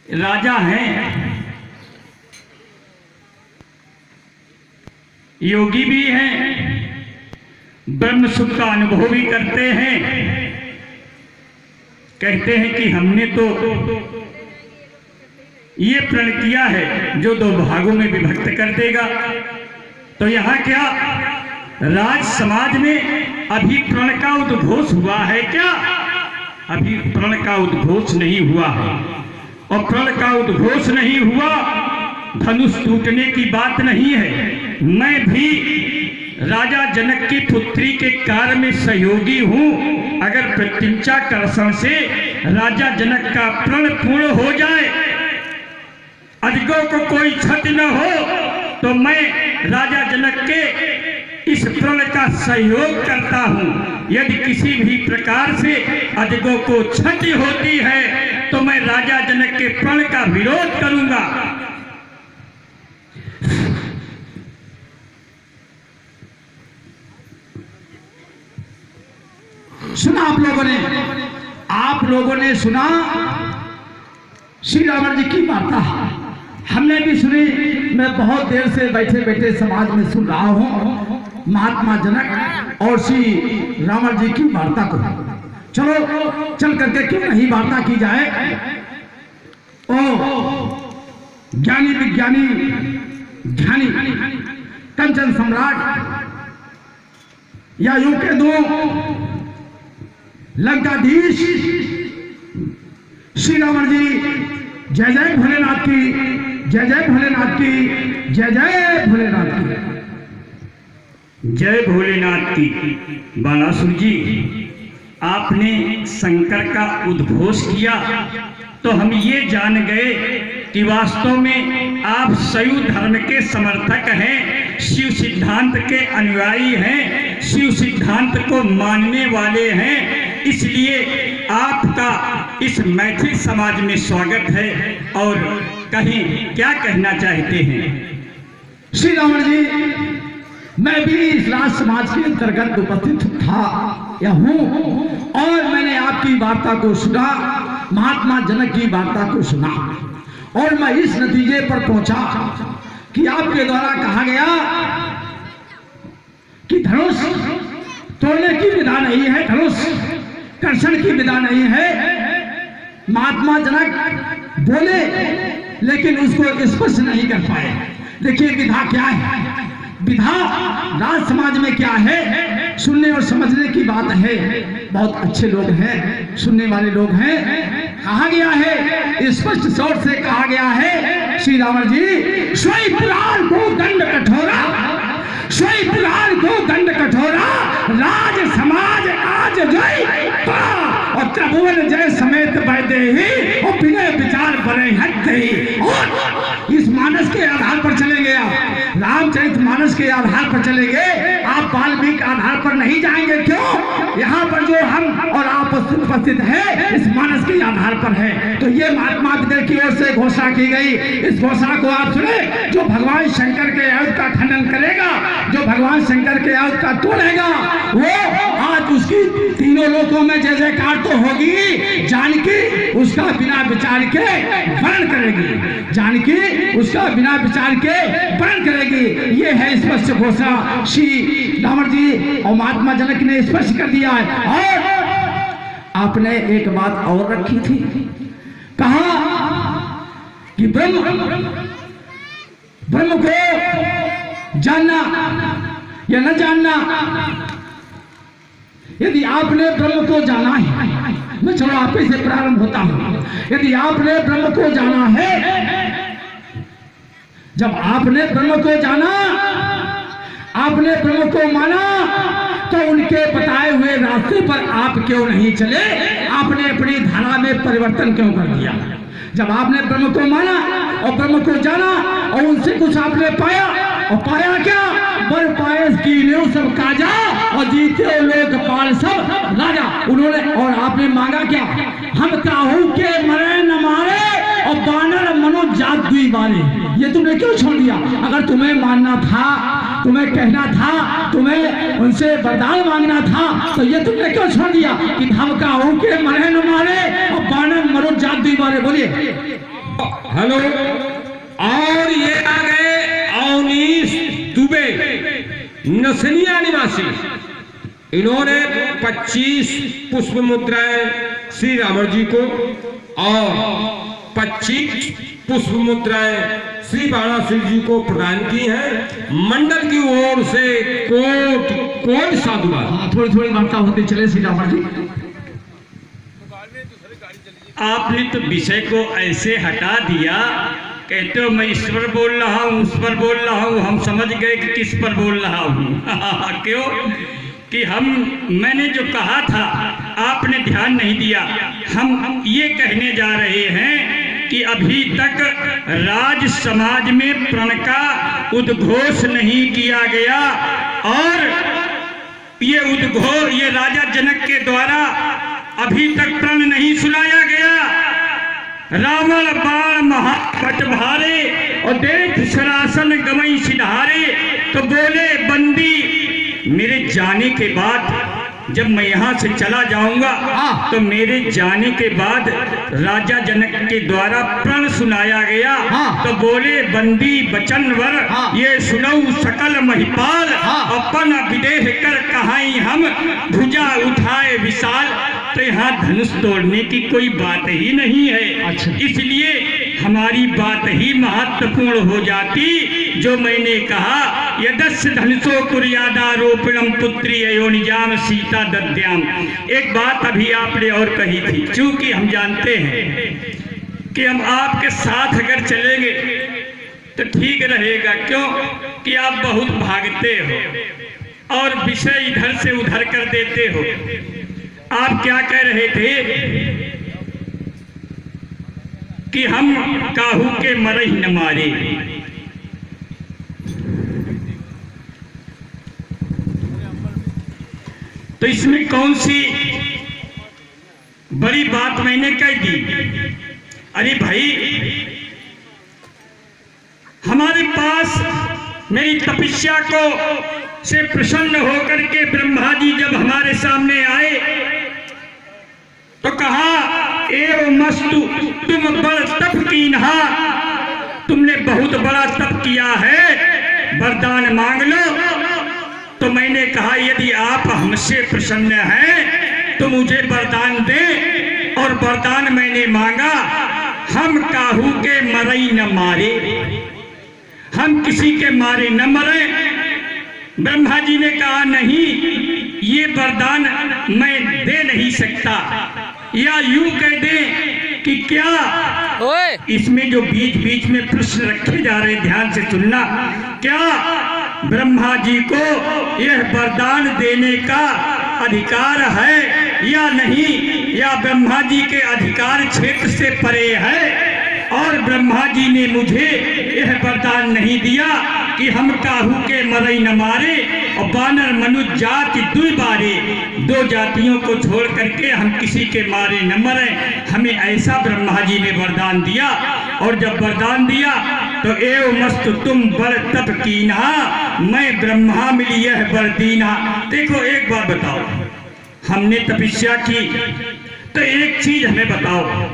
राजा हैं, योगी भी हैं, ब्रह्म सुख का अनुभव भी करते हैं। कहते हैं कि हमने तो ये प्रण किया है जो 2 भागों में विभक्त कर देगा। तो यहाँ क्या राज समाज में अभी प्रण का उद्घोष हुआ है क्या? अभी प्रण का उद्घोष नहीं हुआ है। और प्रण का उद्घोष नहीं हुआ, धनुष टूटने की बात नहीं है। मैं भी राजा जनक की पुत्री के कार्य में सहयोगी हूँ। अगर प्रत्यंचा कर्षण से राजा जनक का प्रण पूर्ण हो जाए, अजगों को कोई क्षति न हो, तो मैं राजा जनक के इस प्रण का सहयोग करता हूँ। यदि किसी भी प्रकार से अजगों को क्षति होती है तो मैं राजा जनक के प्रण का विरोध करूंगा। सुना आप लोगों ने सुना श्री रावण जी की वार्ता, हमने भी सुनी। मैं बहुत देर से बैठे बैठे समाज में सुन रहा हूँ महात्मा जनक और श्री रावण जी की वार्ता को। चलो चल करके क्यों नहीं वार्ता की जाए। ओ ज्ञानी विज्ञानी ध्यानी कंचन सम्राट या यूं कह दो लंकाधीश श्री रावण जी, जय जय भोलेनाथ की, जय जय भोलेनाथ की, जय जय भोलेनाथ की, जय भोलेनाथ की। बाणासुर जी, आपने शंकर का उद्घोष किया तो हम ये जान गए कि वास्तव में आप शैव धर्म के समर्थक हैं, शिव सिद्धांत के अनुयायी हैं, शिव सिद्धांत को मानने वाले हैं। इसलिए आपका इस मैथिल समाज में स्वागत है। और कहीं क्या कहना चाहते हैं? श्री रावण जी, मैं भी इस राज समाज के अंतर्गत उपस्थित था या हूँ, और मैंने आपकी वार्ता को सुना, महात्मा जनक की वार्ता को सुना, और मैं इस नतीजे पर पहुंचा कि आपके द्वारा कहा गया कि धनुष तोड़ने की विधा नहीं है, धनुष कर्षण की विधा नहीं है। महात्मा जनक बोले लेकिन उसको स्पष्ट नहीं कर पाए। देखिए विधा क्या है, विधा राज समाज में क्या है, सुनने और समझने की बात है। बहुत अच्छे लोग हैं, सुनने वाले लोग हैं। कहा गया है, स्पष्ट शब्द से कहा गया है श्री रावण जी, स्वयं पुराण को दंड कठोरा, स्वयं पुराण को दंड कठोरा, राज समाज आज गई और त्रिभुवन जय समेत बैठे ही और बिना विचार बने हटते ही। और इस मानस के आधार पर चलेंगे, आप रामचरित मानस के आधार पर चलेंगे, आप वाल्मीकि आधार पर नहीं जाएंगे। क्यों? यहाँ पर जो हम और आप उपस्थित है इस मानस के आधार पर है। तो ये महात्मा विद्या की ओर से घोषणा की गई। इस घोषणा को आप सुने, जो भगवान शंकर के आयुध का खंडन करेगा, जो भगवान शंकर के आयुध का तोड़ेगा, वो आज उसकी तीनों लोकों में जय जयकार तो होगी। जानकी उसका बिना विचार के वर्ण करेगी, जानकी उसका बिना विचार के वर्ण करेगी। ये है स्पष्ट घोषणा श्री रावण जी और महात्मा जनक ने स्पष्ट कर दिया है। और आपने एक बात और रखी थी, कहा कि ब्रह्म को जानना या न जानना। यदि आपने ब्रह्म को जाना है, मैं चलो आप ही से प्रारंभ होता हूं। यदि आपने ब्रह्म को जाना है, जब आपने ब्रह्म को जाना, आपने ब्रह्म को माना, तो उनके बताए हुए रास्ते पर आप क्यों नहीं चले? आपने अपनी धारा में परिवर्तन क्यों कर दिया? जब आपने ब्रह्म को माना और ब्रह्म को जाना और उनसे कुछ आपने पाया, और पाया क्या? बर पायस की नेव सब काजा और जीते लोग पाल सब राजा। उन्होंने और आपने मांगा क्या? हम काहू के मरे न मारे और बानर मनो जात दुई मारे। ये तुमने क्यों छोड़ दिया? अगर तुम्हें मानना था तुम्हें कहना था, तुम्हें उनसे वरदान मांगना था, तो ये तुमने क्यों छोड़ दिया कि हम काहू के मरे न मारे और बानर मरो जात दी मारे? बोलिए। हेलो, और ये आ गए अवनीश दुबे, नसनिया निवासी। इन्होंने 25 पुष्प मुद्राएं श्री रावण जी को और 25 पुष्प मुद्राएं श्री बाणासुर जी को प्रदान की हैं। मंडल की ओर से कोट कोट साधुवाद। हाँ, थोड़ी थोड़ी वार्ता होती चले श्री रावण जी। आपने तो विषय को ऐसे हटा दिया, कहते हो मैं इस पर बोल रहा हूँ, उस पर बोल रहा हूँ, हम समझ गए कि किस पर बोल रहा हूँ। क्यों कि मैंने जो कहा था आपने ध्यान नहीं दिया। हम ये कहने जा रहे हैं कि अभी तक राज समाज में प्रण का उद्घोष नहीं किया गया, और ये राजा जनक के द्वारा अभी तक प्रण नहीं सुनाया गया। रावण बाण महापट भारे और देख सरासन गवई सिधारे। तो बोले बंदी, मेरे जाने के बाद जब मैं यहाँ से चला जाऊंगा तो मेरे जाने के बाद राजा जनक के द्वारा प्रण सुनाया गया। तो बोले बंदी बचनवर, ये सुनऊ सकल महिपाल, अपन विदेह कर कहाई हम भुजा उठाए विशाल। तो यहाँ धनुष तोड़ने की कोई बात ही नहीं है। अच्छा। इसलिए हमारी बात ही महत्वपूर्ण हो जाती। जो मैंने कहा यदस्य धनुषो कुर्यादारोपणम पुत्री अयोनिजाम सीता दद्याम। एक बात अभी आपने और कही थी, चूंकि हम जानते हैं कि हम आपके साथ अगर चलेंगे तो ठीक रहेगा। क्यों कि आप बहुत भागते हो और विषय इधर से उधर कर देते हो। आप क्या कह रहे थे कि हम काहू के मरे न मारे। तो इसमें कौन सी बड़ी बात मैंने कह दी? अरे भाई, हमारे पास मेरी तपस्या को से प्रसन्न होकर के ब्रह्मा जी जब हमारे सामने आए तो कहा एवं मस्तु तुम बड़ तप कीन्हा, तुमने बहुत बड़ा तप किया है, वरदान मांग लो। तो मैंने कहा यदि आप हमसे प्रसन्न हैं तो मुझे वरदान दे। और वरदान मैंने मांगा, हम काहू के मरई न मारे, हम किसी के मारे न मरे। ब्रह्मा जी ने कहा नहीं, ये वरदान मैं दे नहीं सकता। या यूं कह दे कि क्या इसमें जो बीच बीच में प्रश्न रखे जा रहे, ध्यान से सुनना, क्या ब्रह्मा जी को यह वरदान देने का अधिकार है या नहीं, या ब्रह्मा जी के अधिकार क्षेत्र से परे है? और ब्रह्मा जी ने मुझे यह वरदान नहीं दिया कि हम काहू के मरई न मारे और बानर मनुष्य जाति दुई बारे, दो जातियों को छोड़ करके हम किसी के मारे न मरे। हमें ऐसा ब्रह्मा जी ने वरदान दिया। और जब वरदान दिया तो एव मस्त तुम बड़ तप कीन्हा, मैं ब्रह्मा मिली यह बर दीन्हा। देखो एक बात बताओ, हमने तपस्या की तो एक चीज हमें बताओ,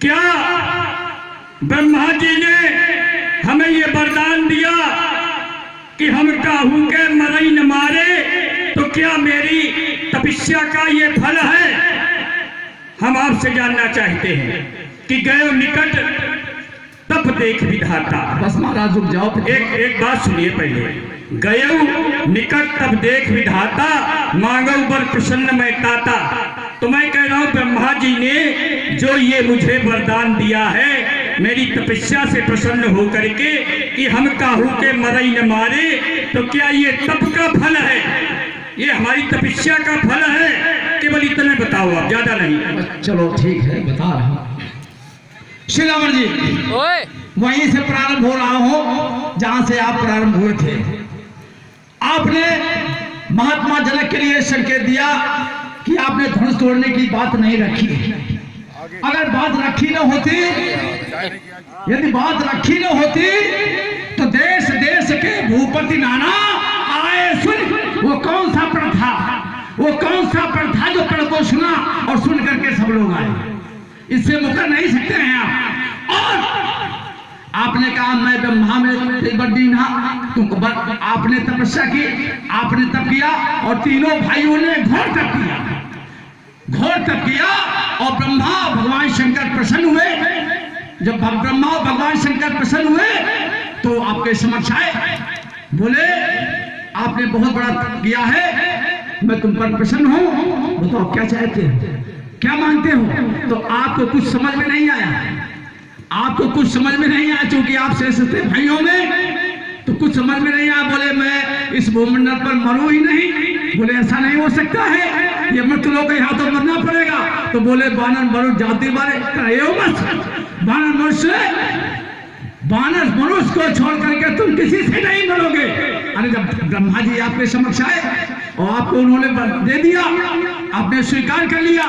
क्या ब्रह्मा जी ने हमें ये वरदान दिया कि हम काहू के मरई न मारे, तो क्या मेरी तपस्या का ये फल है? हम आपसे जानना चाहते हैं कि गयो निकट तप देख विधाता। बस महाराज रुक जाओ। एक बात सुनिए पहले, गयो निकट तप देख विधाता, मांगो बर प्रसन्न मैं ताता। तो मैं कह रहा हूं ब्रह्मा जी ने जो ये मुझे वरदान दिया है मेरी तपस्या से प्रसन्न होकर के कि हम काहू के मरई न मारे, तो क्या ये तप का फल है, ये हमारी तपस्या का फल है? केवल इतना बताओ आप, ज्यादा नहीं। चलो ठीक है, बता रहा हूं। श्री रावण जी, वहीं से प्रारंभ हो रहा हूं जहां से आप प्रारंभ हुए थे। आपने महात्मा जनक के लिए संकेत दिया कि आपने धनुष तोड़ने की बात नहीं रखी। अगर बात रखी न होती, यदि बात रखी न होती तो देश देश के भूपति नाना आए सुन। वो कौन सा पढ़ था, वो कौन सा पढ़ था जो पढ़ को सुना और सुन करके सब लोग आए। इससे मुकर नहीं सकते हैं आप। और आपने कहा मैं ब्रह्मा में बड़ी ना, तुम आपने तपस्या की, आपने तप किया और तीनों भाइयों ने घोर तप किया, घोर तप किया। और ब्रह्मा भगवान शंकर प्रसन्न हुए। जब ब्रह्मा भगवान शंकर प्रसन्न हुए तो आपके समक्ष आए, बोले आपने बहुत बड़ा तप किया है, मैं तुम पर प्रसन्न हूं, बताओ क्या चाहते हो, क्या मांगते हो। तो आपको कुछ समझ में नहीं आया, आपको कुछ समझ में नहीं आया, क्योंकि आप श्रेष्ठ थे भाइयों में, तो कुछ समझ में नहीं आया। बोले मैं इस भूमंडल पर मरूं ही नहीं। बोले ऐसा नहीं हो सकता है, ये मृत्युलोक के हाथों मरना पड़ेगा। तो बोले बानर मनुष्य जाति वाले बानर मनुष्य को छोड़ करके तुम किसी से नहीं मरोगे। अरे जब ब्रह्मा जी आपके समक्ष आए और आपको उन्होंने दे दिया, आपने स्वीकार कर लिया,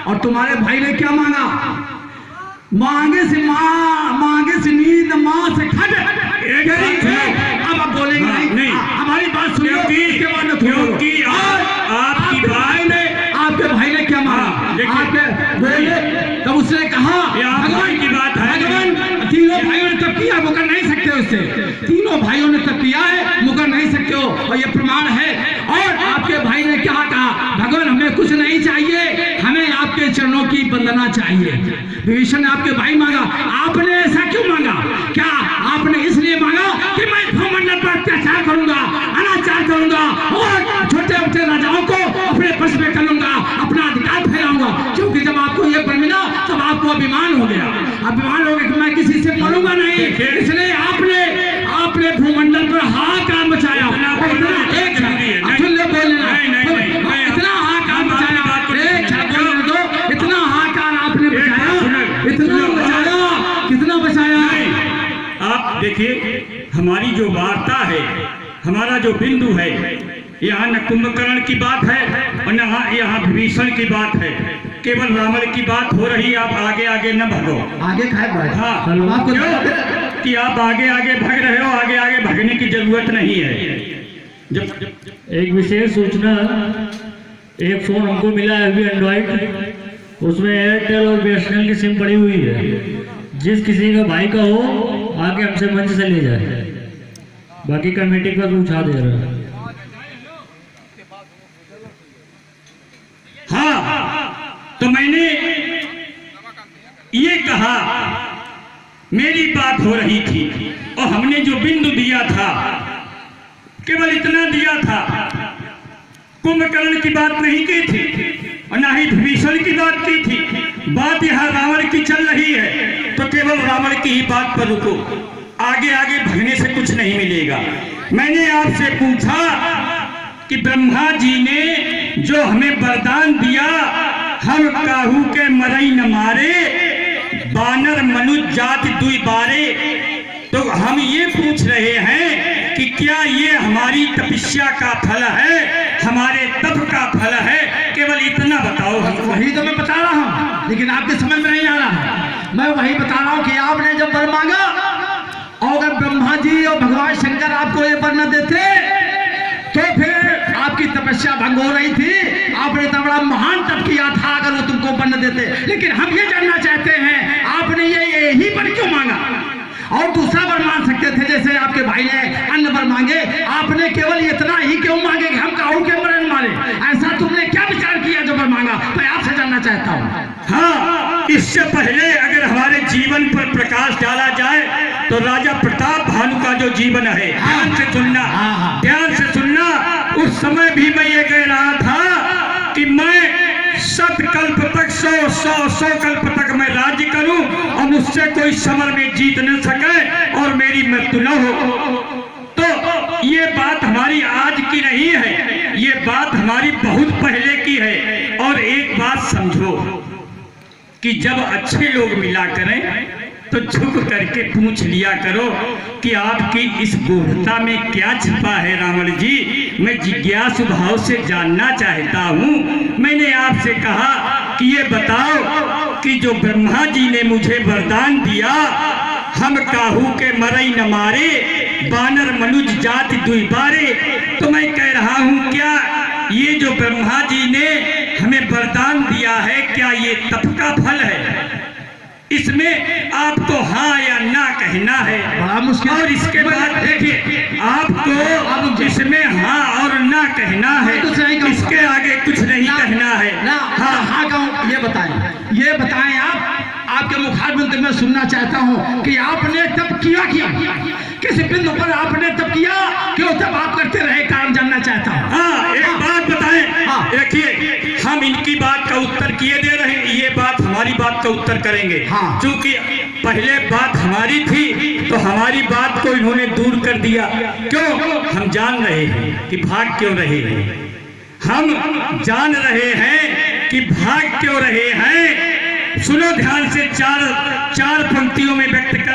और तुम्हारे भाई ने क्या मांगा, मांगे से नींद, माँ से खट। अब आप बोलेंगे नहीं, हमारी बात सुनिए, इसके बाद में क्योंकि आपके भाई ने क्या मांगा, आपके बोले। तब उसने कहा भगवान की बात है, भगवान तीनों भाइयों ने तब किया, मुकर नहीं सकते उससे, तीनों भाइयों ने तब किया है, मुकर नहीं सकते हो, और ये प्रमाण है। और आपके भाई ने क्या कहा, भगवान हमें कुछ नहीं चाहिए, हमें आपके चरणों की वंदना चाहिए। विभीषण ने आपके भाई मांगा, आपने ऐसा क्यों मांगा, क्या आपने इसलिए मांगा कि मैं भूमंडल पर अत्याचार करूंगा, अनाचार करूंगा और छोटे छोटे राजाओं को अपने बस में कर लूंगा, अपना अधिकार फैलाऊंगा। क्योंकि जब आपको ये पर मिला तब आपको अभिमान हो गया, अभिमान हो गया कि मैं किसी से मरूंगा नहीं, इसलिए आपने भूमंडल पर हाहाकार मचाया। इतना हाहाकार मचाया, इतना हाहाकार आपने बचाया, इतना बचाया, कितना बचाया। आप देखिए हमारी जो वार्ता है, हमारा जो बिंदु है, यहाँ न कुंभकर्ण की बात है और न यहाँ विभीषण की बात है, केवल रावण की बात हो रही। आप आगे आगे न भगो, आगे खाए हाँ, क्यों कि आप आगे आगे भग रहे हो, आगे आगे भगने की जरूरत नहीं है। जब एक विशेष सूचना, एक फोन हमको मिला है अभी एंड्रॉइड, उसमें एयरटेल और बीएसएनएल की सिम पड़ी हुई है। जिस किसी का भाई का हो आगे हमसे मंच से ले जाए, बाकी का मीटिंग पर उठा दे रहा है। हाँ, तो मैंने ये कहा, मेरी बात हो रही थी और हमने जो बिंदु दिया था केवल इतना दिया था, कुंभकर्ण की बात नहीं की थी और ना ही विभीषण की बात की थी। बात यहाँ रावण की चल रही है, तो केवल रावण की ही बात पर रुको, आगे आगे भगने से कुछ नहीं मिलेगा। मैंने आपसे पूछा कि ब्रह्मा जी ने जो हमें वरदान दिया, हम काहू के मरई न मारे, बानर मनुष्य जाति दुई बारे, तो हम ये पूछ रहे हैं कि क्या ये हमारी तपस्या का फल है, हमारे तप का फल है, केवल इतना बताओ। वही तो मैं बता रहा हूँ, लेकिन आपके समझ में नहीं आ रहा। मैं वही बता रहा हूँ कि आपने जब वर मांगा, और अगर ब्रह्मा जी और भगवान शंकर आपको ये वर न देते तो फिर आपकी तपस्या भंग हो रही थी। आपने इतना बड़ा महान तप किया था, अगर वो तुमको वर न देते। लेकिन हम ये जानना चाहते हैं, आपने यही वर क्यों मांगा, और दूसरा वर मांग सकते थे, जैसे आपके भाई ने अन्य वर मांगे, आपने केवल इतना ही क्यों मांगे कि हम काहू के मरन मारे। ऐसा तुमने क्या विचार किया जो वर मांगा, मैं आपसे जानना चाहता हूँ। हाँ, इससे पहले अगर हमारे जीवन पर प्रकाश डाला जाए तो राजा प्रताप भानु का जो जीवन है, ध्यान से सुनना, ध्यान से सुनना। उस समय भी मैं ये कह रहा था कि मैं 7 कल्प तक 100 कल्प तक मैं राज्य करूं और मुझसे कोई समर में जीत न सके और मेरी मृत्यु न हो। तो ये बात हमारी आज की नहीं है, ये बात हमारी बहुत पहले की है। और एक बात समझो कि जब अच्छे लोग मिला करें तो झुक करके पूछ लिया करो कि आपकी इस गूढ़ता में क्या छिपा है रावण जी। मैं जिज्ञासु भाव से जानना चाहता हूँ। मैंने आपसे कहा कि ये बताओ कि जो ब्रह्मा जी ने मुझे वरदान दिया, हम काहू के मरई न मारे, बानर मनुज जाति दुई बारे। तो मैं कह रहा हूं क्या ये जो ब्रह्मा जी ने हमें वरदान दिया है क्या ये तप का फल है? इसमें आपको हाँ या ना कहना है। बड़ा मुश्किल। और इसके बाद देखिए आपको इसमें हाँ और ना कहना है, इसके आगे कुछ नहीं कहना है। ना हाँ कहूँ, ये बताएं आपके मुखारबिंद में सुनना चाहता हूँ कि आपने तब किया किस बिंदु पर आपने तब किया, क्यों तब आप करते रहे, कारण जानना चाहता हूँ। हाँ एक बात बताएं। देखिए हम इनकी बात का उत्तर किए दे रहे हैं, ये बात हमारी बात का उत्तर करेंगे। हाँ। क्योंकि पहले बात हमारी थी तो हमारी बात को इन्होंने दूर कर दिया। क्यों? हम जान रहे हैं कि भाग क्यों रहे हैं, हम जान रहे हैं कि भाग क्यों रहे हैं। सुनो ध्यान से, चार पंक्तियों में व्यक्त कर